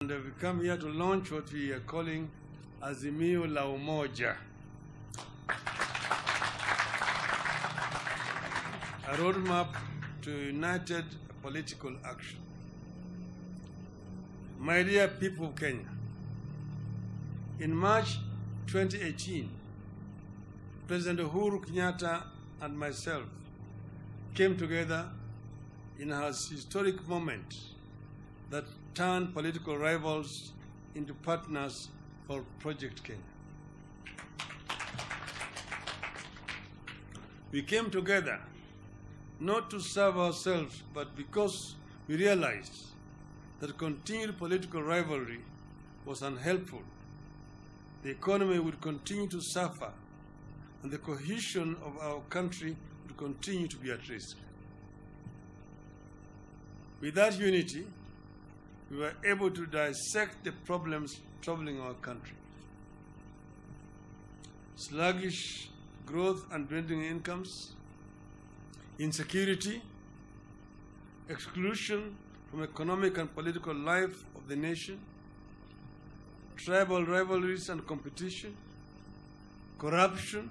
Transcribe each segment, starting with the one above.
And we come here to launch what we are calling Azimio la Umoja, a roadmap to united political action. My dear people of Kenya, in March 2018, President Uhuru Kenyatta and myself came together in a historic moment that turned political rivals into partners for Project Kenya. We came together not to serve ourselves, but because we realized that continued political rivalry was unhelpful. The economy would continue to suffer, and the cohesion of our country would continue to be at risk. With that unity, we were able to dissect the problems troubling our country. Sluggish growth and dwindling incomes, insecurity, exclusion from economic and political life of the nation, tribal rivalries and competition, corruption,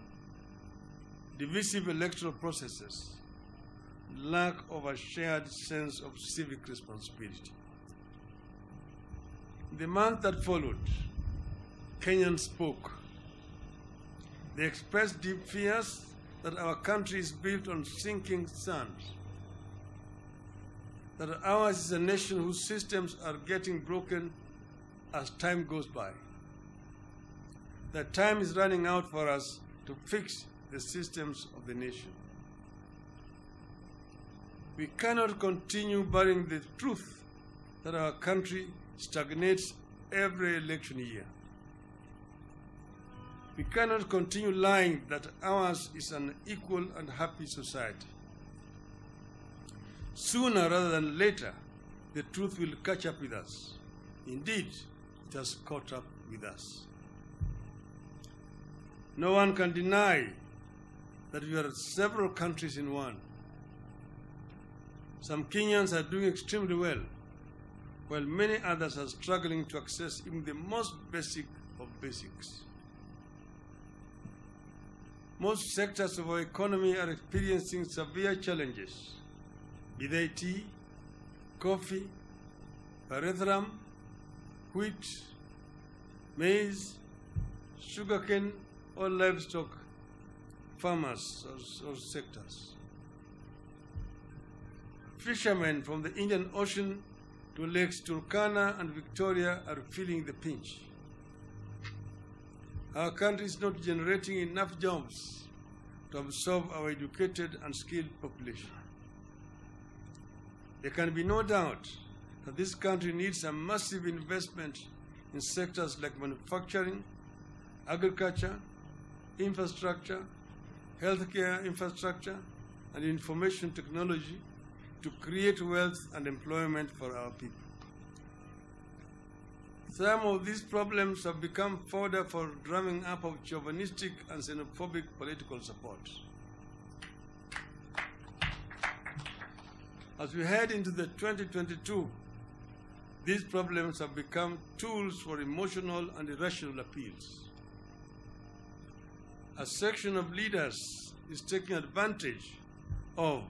divisive electoral processes, lack of a shared sense of civic responsibility. In the month that followed, Kenyans spoke. They expressed deep fears that our country is built on sinking sand, that ours is a nation whose systems are getting broken as time goes by, that time is running out for us to fix the systems of the nation. We cannot continue burying the truth that our country stagnates every election year. We cannot continue lying that ours is an equal and happy society. Sooner rather than later, the truth will catch up with us. Indeed, it has caught up with us. No one can deny that we are several countries in one. Some Kenyans are doing extremely well, while many others are struggling to access even the most basic of basics. Most sectors of our economy are experiencing severe challenges, be they tea, coffee, pyrethrum, wheat, maize, sugarcane, or livestock farmers or sectors. Fishermen from the Indian Ocean to Lakes Turkana and Victoria are feeling the pinch. Our country is not generating enough jobs to absorb our educated and skilled population. There can be no doubt that this country needs a massive investment in sectors like manufacturing, agriculture, infrastructure, healthcare infrastructure, and information technology to create wealth and employment for our people. Some of these problems have become fodder for drumming up of chauvinistic and xenophobic political support. As we head into the 2022, these problems have become tools for emotional and irrational appeals. A section of leaders is taking advantage of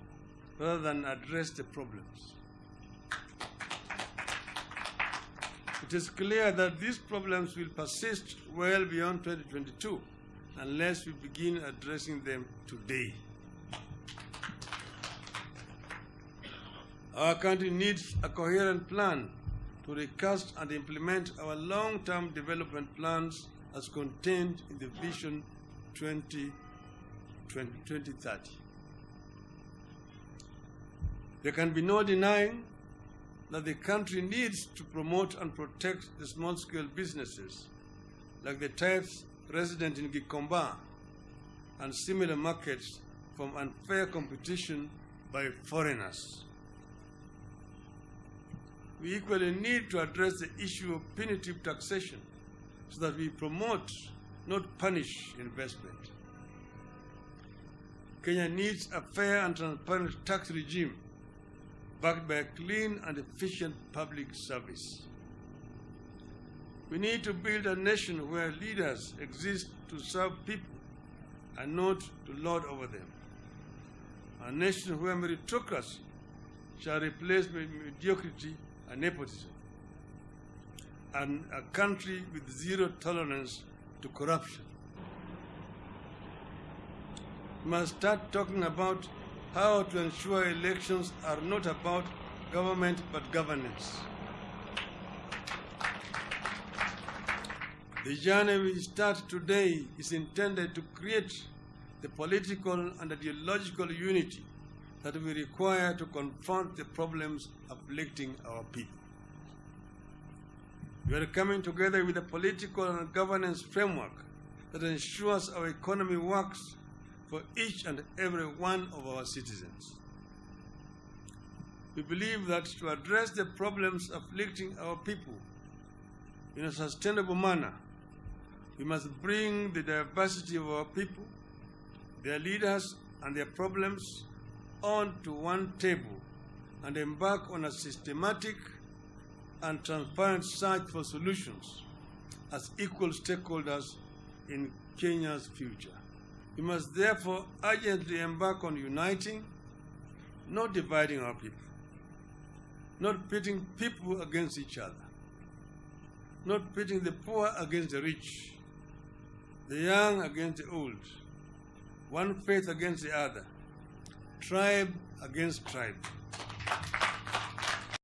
rather than address the problems. It is clear that these problems will persist well beyond 2022 unless we begin addressing them today. Our country needs a coherent plan to recast and implement our long-term development plans as contained in the Vision 2030. There can be no denying that the country needs to promote and protect the small-scale businesses, like the types resident in Gikomba and similar markets, from unfair competition by foreigners. We equally need to address the issue of punitive taxation so that we promote, not punish, investment. Kenya needs a fair and transparent tax regime backed by a clean and efficient public service. We need to build a nation where leaders exist to serve people and not to lord over them. A nation where meritocracy shall replace mediocrity and nepotism. And a country with zero tolerance to corruption. We must start talking about how to ensure elections are not about government but governance. The journey we start today is intended to create the political and ideological unity that we require to confront the problems afflicting our people. We are coming together with a political and governance framework that ensures our economy works for each and every one of our citizens. We believe that to address the problems afflicting our people in a sustainable manner, we must bring the diversity of our people, their leaders, and their problems onto one table and embark on a systematic and transparent search for solutions as equal stakeholders in Kenya's future. We must therefore urgently embark on uniting, not dividing our people, not pitting people against each other, not pitting the poor against the rich, the young against the old, one faith against the other, tribe against tribe.